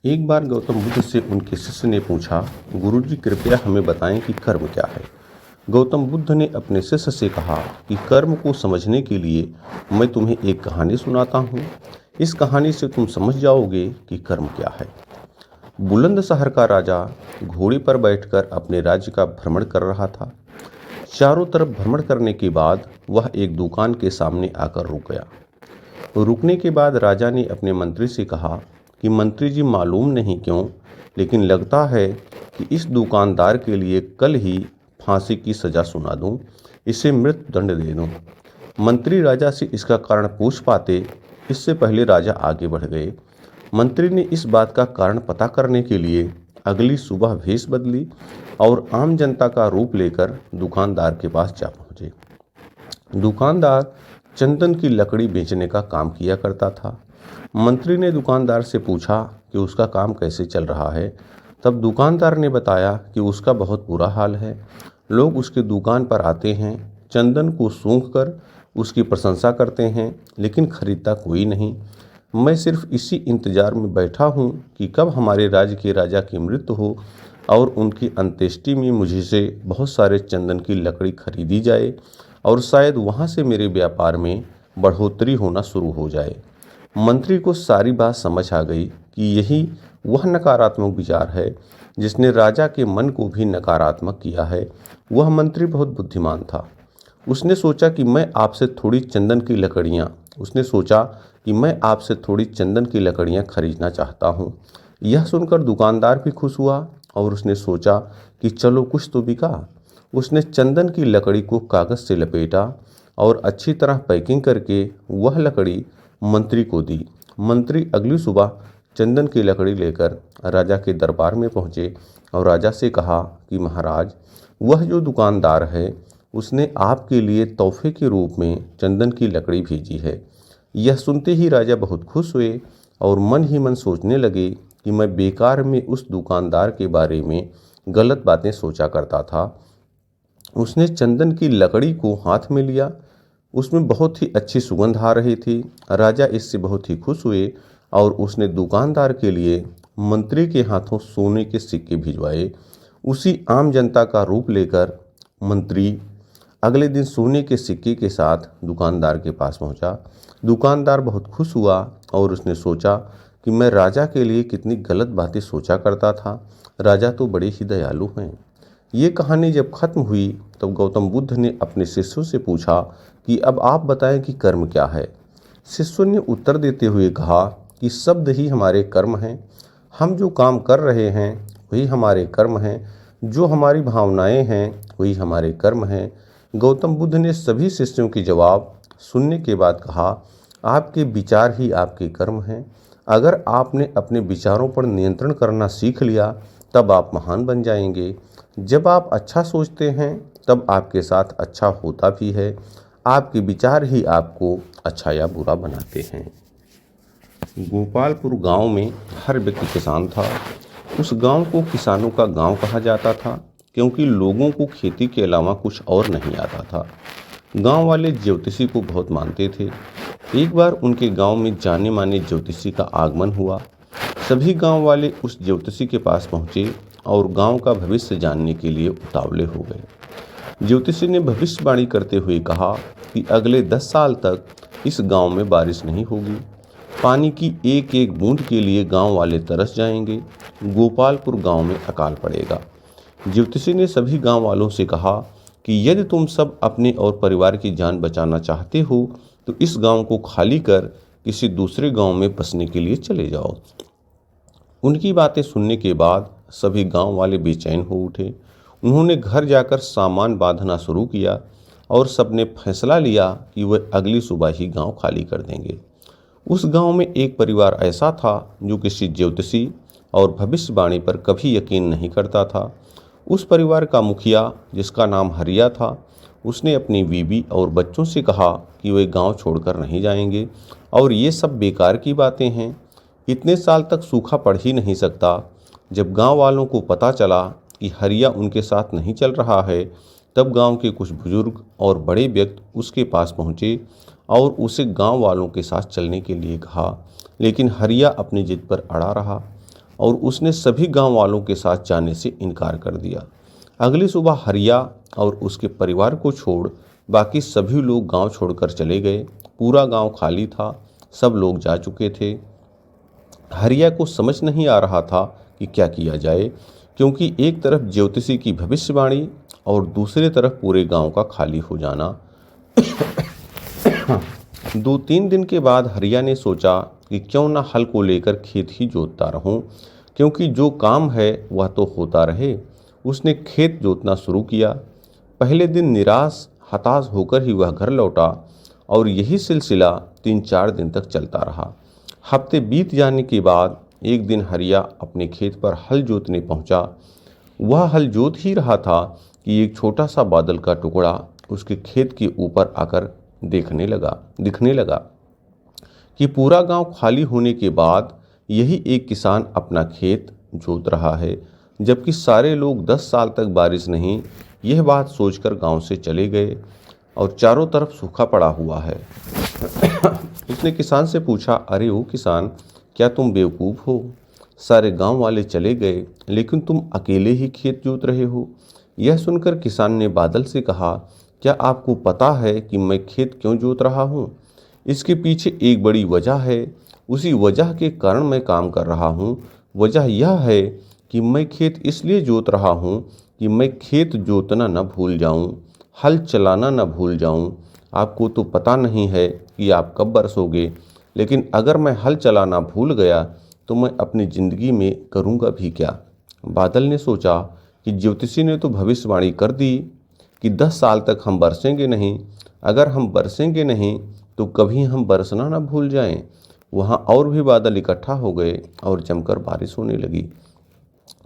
एक बार गौतम बुद्ध से उनके शिष्य ने पूछा, गुरुजी कृपया हमें बताएं कि कर्म क्या है। गौतम बुद्ध ने अपने शिष्य से कहा कि कर्म को समझने के लिए मैं तुम्हें एक कहानी सुनाता हूँ। इस कहानी से तुम समझ जाओगे कि कर्म क्या है। बुलंद शहर का राजा घोड़े पर बैठकर अपने राज्य का भ्रमण कर रहा था। चारों तरफ भ्रमण करने के बाद वह एक दुकान के सामने आकर रुक गया। रुकने के बाद राजा ने अपने मंत्री से कहा कि मंत्री जी, मालूम नहीं क्यों लेकिन लगता है कि इस दुकानदार के लिए कल ही फांसी की सज़ा सुना दूं, इसे मृत्यु दंड दे दूं। मंत्री राजा से इसका कारण पूछ पाते, इससे पहले राजा आगे बढ़ गए। मंत्री ने इस बात का कारण पता करने के लिए अगली सुबह भेष बदली और आम जनता का रूप लेकर दुकानदार के पास जा पहुंचे। दुकानदार चंदन की लकड़ी बेचने का काम किया करता था। मंत्री ने दुकानदार से पूछा कि उसका काम कैसे चल रहा है। तब दुकानदार ने बताया कि उसका बहुत बुरा हाल है। लोग उसकी दुकान पर आते हैं, चंदन को सूंघकर उसकी प्रशंसा करते हैं, लेकिन खरीदता कोई नहीं। मैं सिर्फ इसी इंतजार में बैठा हूँ कि कब हमारे राज्य के राजा की मृत्यु हो और उनकी अंत्येष्टि में मुझे से बहुत सारे चंदन की लकड़ी खरीदी जाए और शायद वहाँ से मेरे व्यापार में बढ़ोतरी होना शुरू हो जाए। मंत्री को सारी बात समझ आ गई कि यही वह नकारात्मक विचार है जिसने राजा के मन को भी नकारात्मक किया है। वह मंत्री बहुत बुद्धिमान था। उसने सोचा कि मैं आपसे थोड़ी चंदन की लकड़ियाँ खरीदना चाहता हूँ। यह सुनकर दुकानदार भी खुश हुआ और उसने सोचा कि चलो कुछ तो बिका। उसने चंदन की लकड़ी को कागज़ से लपेटा और अच्छी तरह पैकिंग करके वह लकड़ी मंत्री को दी। मंत्री अगली सुबह चंदन की लकड़ी लेकर राजा के दरबार में पहुँचे और राजा से कहा कि महाराज, वह जो दुकानदार है उसने आपके लिए तोहफे के रूप में चंदन की लकड़ी भेजी है। यह सुनते ही राजा बहुत खुश हुए और मन ही मन सोचने लगे कि मैं बेकार में उस दुकानदार के बारे में गलत बातें सोचा करता था। उसने चंदन की लकड़ी को हाथ में लिया। उसमें बहुत ही अच्छी सुगंध आ रही थी। राजा इससे बहुत ही खुश हुए और उसने दुकानदार के लिए मंत्री के हाथों सोने के सिक्के भिजवाए। उसी आम जनता का रूप लेकर मंत्री अगले दिन सोने के सिक्के के साथ दुकानदार के पास पहुंचा। दुकानदार बहुत खुश हुआ और उसने सोचा कि मैं राजा के लिए कितनी गलत बातें सोचा करता था। राजा तो बड़े ही दयालु हैं। ये कहानी जब खत्म हुई तब गौतम बुद्ध ने अपने शिष्यों से पूछा कि अब आप बताएं कि कर्म क्या है। शिष्यों ने उत्तर देते हुए कहा कि शब्द ही हमारे कर्म हैं। हम जो काम कर रहे हैं वही हमारे कर्म हैं। जो हमारी भावनाएं हैं वही हमारे कर्म हैं। गौतम बुद्ध ने सभी शिष्यों के जवाब सुनने के बाद कहा, आपके विचार ही आपके कर्म हैं। अगर आपने अपने विचारों पर नियंत्रण करना सीख लिया तब आप महान बन जाएंगे। जब आप अच्छा सोचते हैं तब आपके साथ अच्छा होता भी है। आपके विचार ही आपको अच्छा या बुरा बनाते हैं। गोपालपुर गांव में हर व्यक्ति किसान था। उस गांव को किसानों का गांव कहा जाता था क्योंकि लोगों को खेती के अलावा कुछ और नहीं आता था। गांव वाले ज्योतिषी को बहुत मानते थे। एक बार उनके गांव में जाने माने ज्योतिषी का आगमन हुआ। सभी गांव वाले उस ज्योतिषी के पास पहुंचे और गांव का भविष्य जानने के लिए उतावले हो गए। ज्योतिषी ने भविष्यवाणी करते हुए कहा कि अगले 10 साल तक इस गांव में बारिश नहीं होगी। पानी की एक एक बूंद के लिए गांव वाले तरस जाएंगे। गोपालपुर गांव में अकाल पड़ेगा। ज्योतिषी ने सभी गांव वालों से कहा कि यदि तुम सब अपने और परिवार की जान बचाना चाहते हो तो इस गांव को खाली कर किसी दूसरे गांव में बसने के लिए चले जाओ। उनकी बातें सुनने के बाद सभी गांव वाले बेचैन हो उठे। उन्होंने घर जाकर सामान बांधना शुरू किया और सबने फैसला लिया कि वह अगली सुबह ही गांव खाली कर देंगे। उस गांव में एक परिवार ऐसा था जो किसी ज्योतिषी और भविष्यवाणी पर कभी यकीन नहीं करता था। उस परिवार का मुखिया, जिसका नाम हरिया था, उसने अपनी बीवी और बच्चों से कहा कि वे गांव छोड़कर नहीं जाएंगे और ये सब बेकार की बातें हैं। इतने साल तक सूखा पड़ ही नहीं सकता। जब गांव वालों को पता चला कि हरिया उनके साथ नहीं चल रहा है तब गांव के कुछ बुजुर्ग और बड़े व्यक्ति उसके पास पहुंचे और उसे गांव वालों के साथ चलने के लिए कहा, लेकिन हरिया अपनी जिद पर अड़ा रहा। और उसने सभी गांव वालों के साथ जाने से इनकार कर दिया। अगली सुबह हरिया और उसके परिवार को छोड़ बाकी सभी लोग गांव छोड़कर चले गए। पूरा गांव खाली था, सब लोग जा चुके थे। हरिया को समझ नहीं आ रहा था कि क्या किया जाए, क्योंकि एक तरफ ज्योतिषी की भविष्यवाणी और दूसरी तरफ पूरे गांव का खाली हो जाना। 2-3 दिन के बाद हरिया ने सोचा कि क्यों ना हल को लेकर खेत ही जोतता रहूं, क्योंकि जो काम है वह तो होता रहे। उसने खेत जोतना शुरू किया। पहले दिन निराश हताश होकर ही वह घर लौटा और यही सिलसिला 3-4 दिन तक चलता रहा। हफ्ते बीत जाने के बाद एक दिन हरिया अपने खेत पर हल जोतने पहुंचा। वह हल जोत ही रहा था कि एक छोटा सा बादल का टुकड़ा उसके खेत के ऊपर आकर दिखने लगा कि पूरा गांव खाली होने के बाद यही एक किसान अपना खेत जोत रहा है, जबकि सारे लोग 10 साल तक बारिश नहीं, यह बात सोचकर गांव से चले गए और चारों तरफ सूखा पड़ा हुआ है। उसने किसान से पूछा, अरे ओ किसान, क्या तुम बेवकूफ़ हो? सारे गांव वाले चले गए लेकिन तुम अकेले ही खेत जोत रहे हो। यह सुनकर किसान ने बादल से कहा, क्या आपको पता है कि मैं खेत क्यों जोत रहा हूँ? इसके पीछे एक बड़ी वजह है। उसी वजह के कारण मैं काम कर रहा हूँ। वजह यह है कि मैं खेत इसलिए जोत रहा हूँ कि मैं खेत जोतना न भूल जाऊँ, हल चलाना न भूल जाऊँ। आपको तो पता नहीं है कि आप कब बरसोगे, लेकिन अगर मैं हल चलाना भूल गया तो मैं अपनी ज़िंदगी में करूँगा भी क्या? बादल ने सोचा कि ज्योतिषी ने तो भविष्यवाणी कर दी कि 10 साल तक हम बरसेंगे नहीं। अगर हम बरसेंगे नहीं तो कभी हम बरसना ना भूल जाएं। वहाँ और भी बादल इकट्ठा हो गए और जमकर बारिश होने लगी।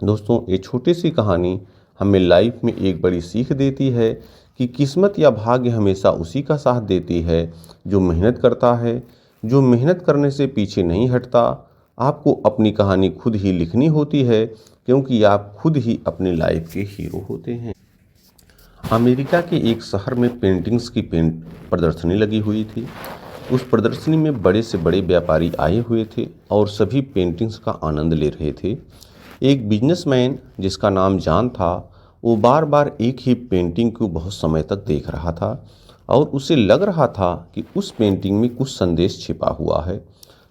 दोस्तों, ये छोटी सी कहानी हमें लाइफ में एक बड़ी सीख देती है कि किस्मत या भाग्य हमेशा उसी का साथ देती है जो मेहनत करता है, जो मेहनत करने से पीछे नहीं हटता। आपको अपनी कहानी खुद ही लिखनी होती है, क्योंकि आप खुद ही अपनी लाइफ के हीरो होते हैं। अमेरिका के एक शहर में पेंटिंग्स की प्रदर्शनी लगी हुई थी। उस प्रदर्शनी में बड़े से बड़े व्यापारी आए हुए थे और सभी पेंटिंग्स का आनंद ले रहे थे। एक बिजनेसमैन जिसका नाम जॉन था, वो बार बार एक ही पेंटिंग को बहुत समय तक देख रहा था और उसे लग रहा था कि उस पेंटिंग में कुछ संदेश छिपा हुआ है।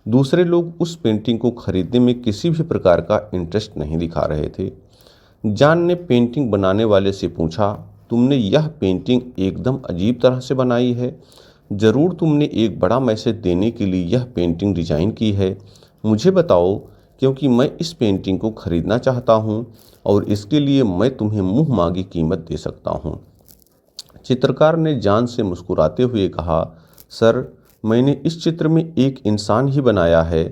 दूसरे लोग उस पेंटिंग को खरीदने में किसी भी प्रकार का इंटरेस्ट नहीं दिखा रहे थे। जॉन ने पेंटिंग बनाने वाले से पूछा, तुमने यह पेंटिंग एकदम अजीब तरह से बनाई है। ज़रूर तुमने एक बड़ा मैसेज देने के लिए यह पेंटिंग डिज़ाइन की है। मुझे बताओ, क्योंकि मैं इस पेंटिंग को खरीदना चाहता हूँ और इसके लिए मैं तुम्हें मुँह मांगी कीमत दे सकता हूँ। चित्रकार ने जॉन से मुस्कुराते हुए कहा, सर, मैंने इस चित्र में एक इंसान ही बनाया है।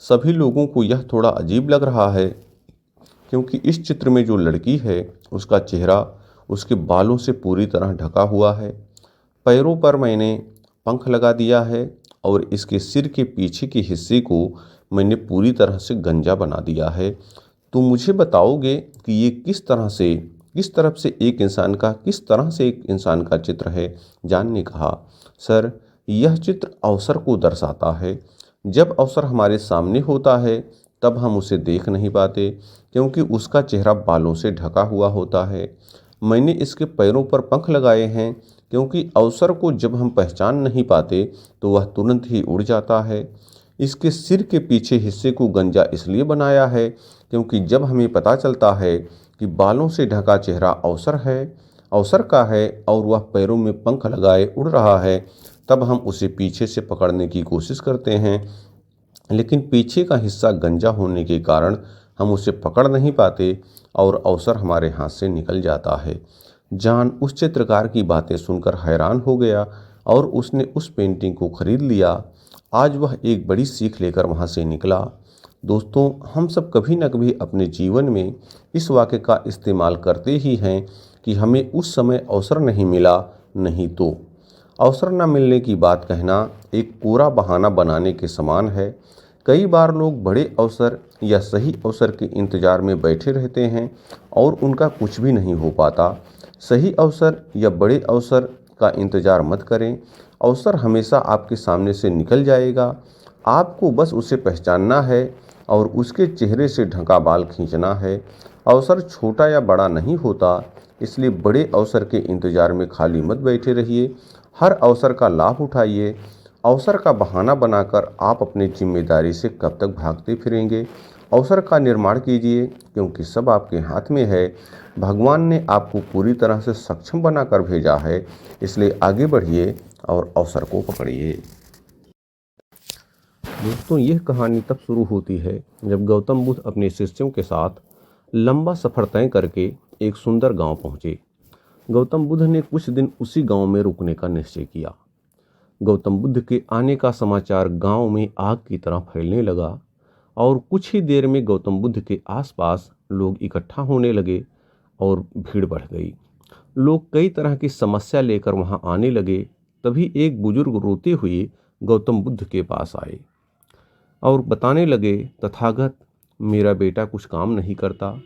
सभी लोगों को यह थोड़ा अजीब लग रहा है, क्योंकि इस चित्र में जो लड़की है उसका चेहरा उसके बालों से पूरी तरह ढका हुआ है। पैरों पर मैंने पंख लगा दिया है और इसके सिर के पीछे के हिस्से को मैंने पूरी तरह से गंजा बना दिया है। तो मुझे बताओगे कि ये किस तरह से एक इंसान का चित्र है? जॉन ने कहा, सर, यह चित्र अवसर को दर्शाता है। जब अवसर हमारे सामने होता है तब हम उसे देख नहीं पाते, क्योंकि उसका चेहरा बालों से ढका हुआ होता है। मैंने इसके पैरों पर पंख लगाए हैं, क्योंकि अवसर को जब हम पहचान नहीं पाते तो वह तुरंत ही उड़ जाता है। इसके सिर के पीछे हिस्से को गंजा इसलिए बनाया है, क्योंकि जब हमें पता चलता है कि बालों से ढका चेहरा अवसर का है और वह पैरों में पंख लगाए उड़ रहा है, तब हम उसे पीछे से पकड़ने की कोशिश करते हैं, लेकिन पीछे का हिस्सा गंजा होने के कारण हम उसे पकड़ नहीं पाते और अवसर हमारे हाथ से निकल जाता है। जॉन उस चित्रकार की बातें सुनकर हैरान हो गया और उसने उस पेंटिंग को खरीद लिया। आज वह एक बड़ी सीख लेकर वहाँ से निकला। दोस्तों, हम सब कभी न कभी अपने जीवन में इस वाक्य का इस्तेमाल करते ही हैं कि हमें उस समय अवसर नहीं मिला, नहीं तो। अवसर न मिलने की बात कहना एक पूरा बहाना बनाने के समान है। कई बार लोग बड़े अवसर या सही अवसर के इंतज़ार में बैठे रहते हैं और उनका कुछ भी नहीं हो पाता। सही अवसर या बड़े अवसर का इंतज़ार मत करें। अवसर हमेशा आपके सामने से निकल जाएगा। आपको बस उसे पहचानना है और उसके चेहरे से ढका बाल खींचना है। अवसर छोटा या बड़ा नहीं होता, इसलिए बड़े अवसर के इंतजार में खाली मत बैठे रहिए। हर अवसर का लाभ उठाइए। अवसर का बहाना बनाकर आप अपनी जिम्मेदारी से कब तक भागते फिरेंगे। अवसर का निर्माण कीजिए, क्योंकि सब आपके हाथ में है। भगवान ने आपको पूरी तरह से सक्षम बनाकर भेजा है, इसलिए आगे बढ़िए और अवसर को पकड़िए। दोस्तों, यह कहानी तब शुरू होती है जब गौतम बुद्ध अपने शिष्यों के साथ लंबा सफ़र तय करके एक सुंदर गांव पहुंचे। गौतम बुद्ध ने कुछ दिन उसी गांव में रुकने का निश्चय किया। गौतम बुद्ध के आने का समाचार गांव में आग की तरह फैलने लगा और कुछ ही देर में गौतम बुद्ध के आसपास लोग इकट्ठा होने लगे और भीड़ बढ़ गई। लोग कई तरह की समस्या लेकर वहां आने लगे। तभी एक बुजुर्ग रोते हुए गौतम बुद्ध के पास आए और बताने लगे, तथागत, मेरा बेटा कुछ काम नहीं करता,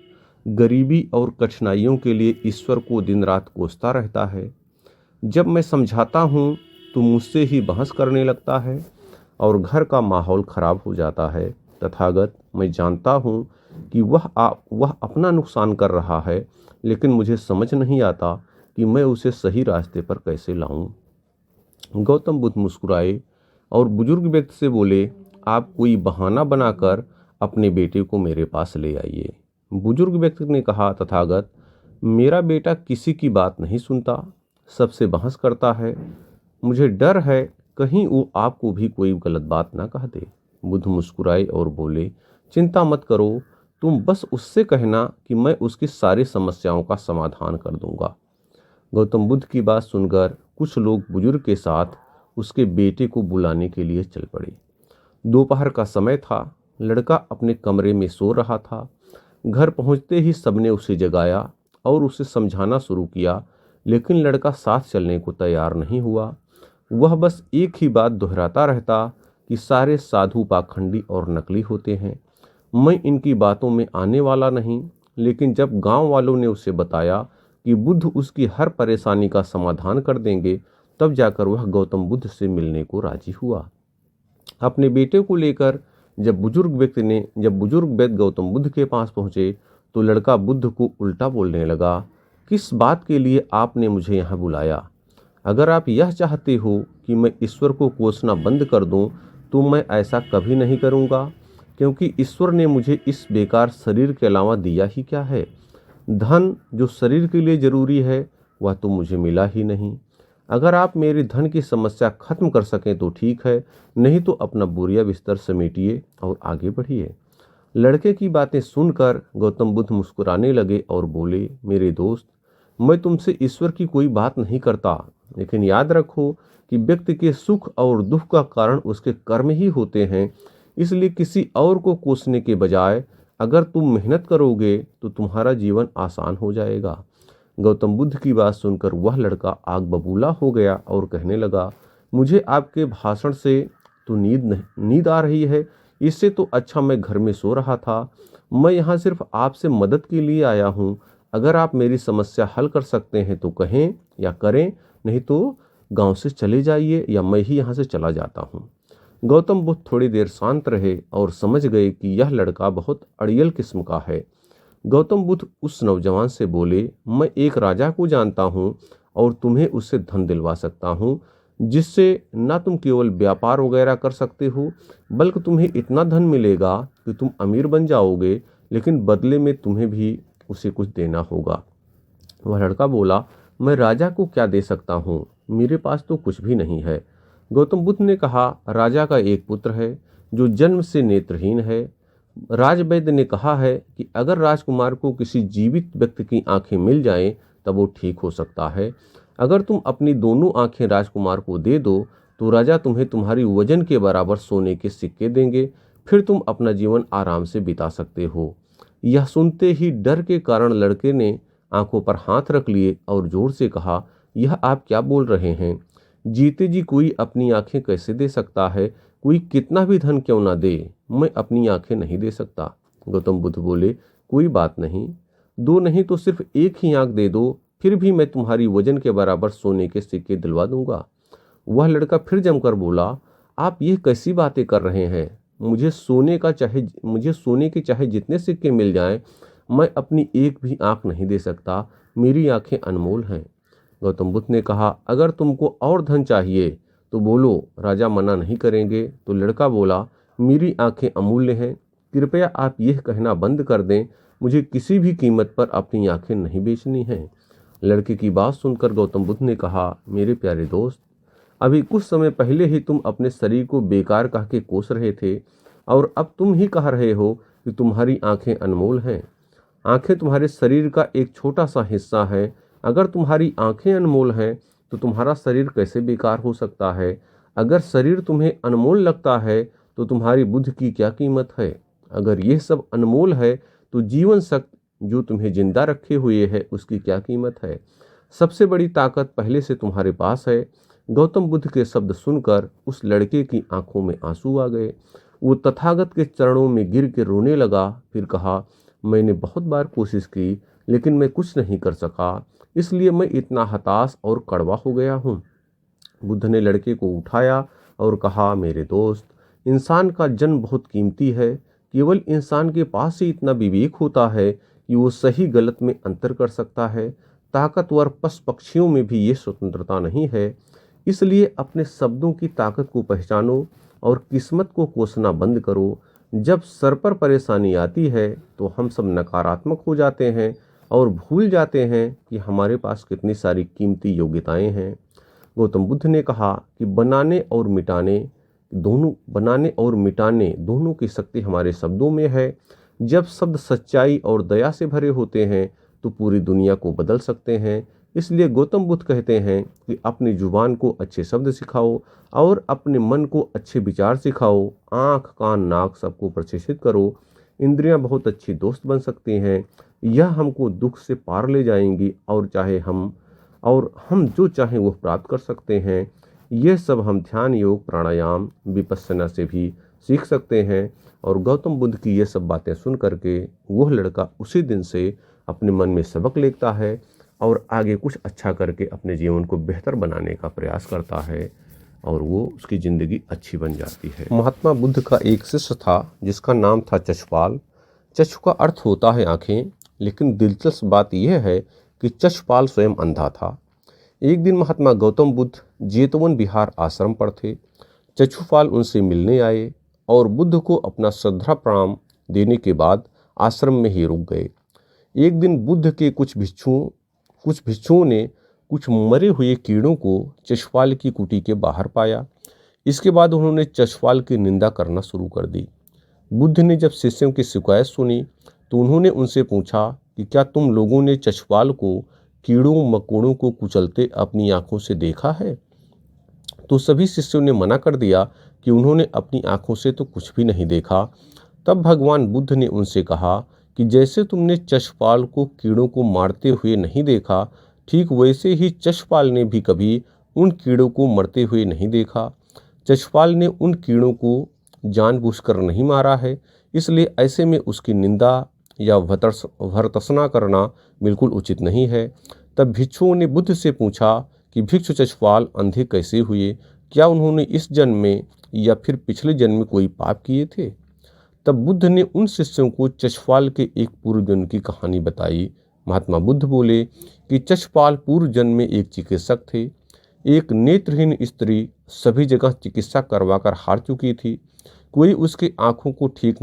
गरीबी और कठिनाइयों के लिए ईश्वर को दिन रात कोसता रहता है। जब मैं समझाता हूँ तो मुझसे ही बहस करने लगता है और घर का माहौल खराब हो जाता है। तथागत, मैं जानता हूँ कि वह अपना नुकसान कर रहा है, लेकिन मुझे समझ नहीं आता कि मैं उसे सही रास्ते पर कैसे लाऊं। गौतम बुद्ध मुस्कुराए और बुजुर्ग व्यक्ति से बोले, आप कोई बहाना बनाकर अपने बेटे को मेरे पास ले आइए। बुजुर्ग व्यक्ति ने कहा, तथागत, मेरा बेटा किसी की बात नहीं सुनता, सबसे बहस करता है। मुझे डर है कहीं वो आपको भी कोई गलत बात ना कह दे। बुद्ध मुस्कुराए और बोले, चिंता मत करो, तुम बस उससे कहना कि मैं उसकी सारी समस्याओं का समाधान कर दूंगा। गौतम बुद्ध की बात सुनकर कुछ लोग बुजुर्ग के साथ उसके बेटे को बुलाने के लिए चल पड़े। दोपहर का समय था। लड़का अपने कमरे में सो रहा था। घर पहुंचते ही सबने उसे जगाया और उसे समझाना शुरू किया, लेकिन लड़का साथ चलने को तैयार नहीं हुआ। वह बस एक ही बात दोहराता रहता कि सारे साधु पाखंडी और नकली होते हैं, मैं इनकी बातों में आने वाला नहीं। लेकिन जब गांव वालों ने उसे बताया कि बुद्ध उसकी हर परेशानी का समाधान कर देंगे, तब जाकर वह गौतम बुद्ध से मिलने को राजी हुआ। अपने बेटे को लेकर जब बुजुर्ग व्यक्ति गौतम बुद्ध के पास पहुंचे तो लड़का बुद्ध को उल्टा बोलने लगा, किस बात के लिए आपने मुझे यहाँ बुलाया? अगर आप यह चाहते हो कि मैं ईश्वर को कोसना बंद कर दूं, तो मैं ऐसा कभी नहीं करूँगा, क्योंकि ईश्वर ने मुझे इस बेकार शरीर के अलावा दिया ही क्या है। धन जो शरीर के लिए जरूरी है वह तो मुझे मिला ही नहीं। अगर आप मेरी धन की समस्या खत्म कर सकें तो ठीक है, नहीं तो अपना बोरिया बिस्तर समेटिए और आगे बढ़िए। लड़के की बातें सुनकर गौतम बुद्ध मुस्कुराने लगे और बोले, मेरे दोस्त, मैं तुमसे ईश्वर की कोई बात नहीं करता, लेकिन याद रखो कि व्यक्ति के सुख और दुख का कारण उसके कर्म ही होते हैं। इसलिए किसी और को कोसने के बजाय अगर तुम मेहनत करोगे तो तुम्हारा जीवन आसान हो जाएगा। गौतम बुद्ध की बात सुनकर वह लड़का आग बबूला हो गया और कहने लगा, मुझे आपके भाषण से तो नींद आ रही है। इससे तो अच्छा मैं घर में सो रहा था। मैं यहाँ सिर्फ आपसे मदद के लिए आया हूँ। अगर आप मेरी समस्या हल कर सकते हैं तो कहें या करें, नहीं तो गांव से चले जाइए या मैं ही यहाँ से चला जाता हूँ। गौतम बुद्ध थोड़ी देर शांत रहे और समझ गए कि यह लड़का बहुत अड़ियल किस्म का है। गौतम बुद्ध उस नौजवान से बोले, मैं एक राजा को जानता हूँ और तुम्हें उससे धन दिलवा सकता हूँ, जिससे न तुम केवल व्यापार वगैरह कर सकते हो, बल्कि तुम्हें इतना धन मिलेगा कि तुम अमीर बन जाओगे, लेकिन बदले में तुम्हें भी उसे कुछ देना होगा। वह लड़का बोला, मैं राजा को क्या दे सकता हूँ, मेरे पास तो कुछ भी नहीं है। गौतम बुद्ध ने कहा, राजा का एक पुत्र है जो जन्म से नेत्रहीन है। राजवैद्य ने कहा है कि अगर राजकुमार को किसी जीवित व्यक्ति की आंखें मिल जाएं तब वो ठीक हो सकता है। अगर तुम अपनी दोनों आंखें राजकुमार को दे दो तो राजा तुम्हें तुम्हारी वजन के बराबर सोने के सिक्के देंगे, फिर तुम अपना जीवन आराम से बिता सकते हो। यह सुनते ही डर के कारण लड़के ने आंखों पर हाथ रख लिए और जोर से कहा, यह आप क्या बोल रहे हैं? जीते जी कोई अपनी आंखें कैसे दे सकता है? कोई कितना भी धन क्यों ना दे, मैं अपनी आंखें नहीं दे सकता। गौतम बुद्ध बोले, कोई बात नहीं, दो नहीं तो सिर्फ एक ही आंख दे दो, फिर भी मैं तुम्हारी वजन के बराबर सोने के सिक्के दिलवा दूंगा। वह लड़का फिर जमकर बोला, आप ये कैसी बातें कर रहे हैं? मुझे सोने के चाहे जितने सिक्के मिल जाएं, मैं अपनी एक भी आंख नहीं दे सकता। मेरी आंखें अनमोल हैं। गौतम बुद्ध ने कहा, अगर तुमको और धन चाहिए तो बोलो, राजा मना नहीं करेंगे। तो लड़का बोला, मेरी आंखें अमूल्य हैं, कृपया आप यह कहना बंद कर दें, मुझे किसी भी कीमत पर अपनी आंखें नहीं बेचनी हैं। लड़के की बात सुनकर गौतम बुद्ध ने कहा, मेरे प्यारे दोस्त, अभी कुछ समय पहले ही तुम अपने शरीर को बेकार कह के कोस रहे थे और अब तुम ही कह रहे हो कि तुम्हारी आंखें अनमोल हैं। आंखें तुम्हारे शरीर का एक छोटा सा हिस्सा है। अगर तुम्हारी आंखें अनमोल हैं तो तुम्हारा शरीर कैसे बेकार हो सकता है? अगर शरीर तुम्हें अनमोल लगता है तो तुम्हारी बुद्धि की क्या कीमत है? अगर यह सब अनमोल है तो जीवन शक्ति जो तुम्हें जिंदा रखे हुए है उसकी क्या कीमत है? सबसे बड़ी ताकत पहले से तुम्हारे पास है। गौतम बुद्ध के शब्द सुनकर उस लड़के की आंखों में आंसू आ गए। वो तथागत के चरणों में गिर के रोने लगा। फिर कहा, मैंने बहुत बार कोशिश की लेकिन मैं कुछ नहीं कर सका, इसलिए मैं इतना हताश और कड़वा हो गया हूँ। बुद्ध ने लड़के को उठाया और कहा, मेरे दोस्त, इंसान का जन्म बहुत कीमती है। केवल इंसान के पास ही इतना विवेक होता है कि वो सही गलत में अंतर कर सकता है। ताकतवर पशु पक्षियों में भी ये स्वतंत्रता नहीं है। इसलिए अपने शब्दों की ताकत को पहचानो और किस्मत को कोसना बंद करो। जब सर पर परेशानी आती है तो हम सब नकारात्मक हो जाते हैं और भूल जाते हैं कि हमारे पास कितनी सारी कीमती योग्यताएं हैं। गौतम बुद्ध ने कहा कि बनाने और मिटाने दोनों की शक्ति हमारे शब्दों में है। जब शब्द सच्चाई और दया से भरे होते हैं तो पूरी दुनिया को बदल सकते हैं। इसलिए गौतम बुद्ध कहते हैं कि अपनी जुबान को अच्छे शब्द सिखाओ और अपने मन को अच्छे विचार सिखाओ। आँख कान नाक सबको प्रशिक्षित करो। इंद्रियां बहुत अच्छी दोस्त बन सकती हैं। यह हमको दुख से पार ले जाएंगी और हम जो चाहें वो प्राप्त कर सकते हैं। ये सब हम ध्यान, योग, प्राणायाम, विपश्यना से भी सीख सकते हैं। और गौतम बुद्ध की ये सब बातें सुन करके वह लड़का उसी दिन से अपने मन में सबक लेता है और आगे कुछ अच्छा करके अपने जीवन को बेहतर बनाने का प्रयास करता है और वो उसकी ज़िंदगी अच्छी बन जाती है। महात्मा बुद्ध का एक शिष्य था जिसका नाम था चशपाल। चक्षु का अर्थ होता है आँखें, लेकिन दिलचस्प बात यह है कि चशपाल स्वयं अंधा था। एक दिन महात्मा गौतम बुद्ध जेतवन विहार आश्रम पर थे। चक्षुपाल उनसे मिलने आए और बुद्ध को अपना श्रद्धा प्रणाम देने के बाद आश्रम में ही रुक गए। एक दिन बुद्ध के कुछ भिक्षुओं ने कुछ मरे हुए कीड़ों को चशपाल की कुटी के बाहर पाया। इसके बाद उन्होंने चशपाल की निंदा करना शुरू कर दी। बुद्ध ने जब शिष्यों की शिकायत सुनी तो उन्होंने उनसे पूछा कि क्या तुम लोगों ने चशपाल को कीड़ों मकोड़ों को कुचलते अपनी आंखों से देखा है? तो सभी शिष्यों ने मना कर दिया कि उन्होंने अपनी आंखों से तो कुछ भी नहीं देखा। तब भगवान बुद्ध ने उनसे कहा कि जैसे तुमने चशपाल को कीड़ों को मारते हुए नहीं देखा, ठीक वैसे ही चशपाल ने भी कभी उन कीड़ों को मरते हुए नहीं देखा। चशपाल ने उन कीड़ों को जानबूझकर नहीं मारा है, इसलिए ऐसे में उसकी निंदा या भर्त्सना करना बिल्कुल उचित नहीं है। तब भिक्षुओं ने बुद्ध से पूछा कि भिक्षु चशपाल अंधे कैसे हुए? क्या उन्होंने इस जन्म में या फिर पिछले जन्म में कोई पाप किए थे? तब बुद्ध ने उन शिष्यों को चशपाल के एक पूर्व जन्म की कहानी बताई। महात्मा बुद्ध बोले कि चशपाल पूर्व जन्म में एक चिकित्सक थे। एक नेत्रहीन स्त्री सभी जगह चिकित्सा करवाकर हार चुकी थी। कोई उसकी आंखों को ठीक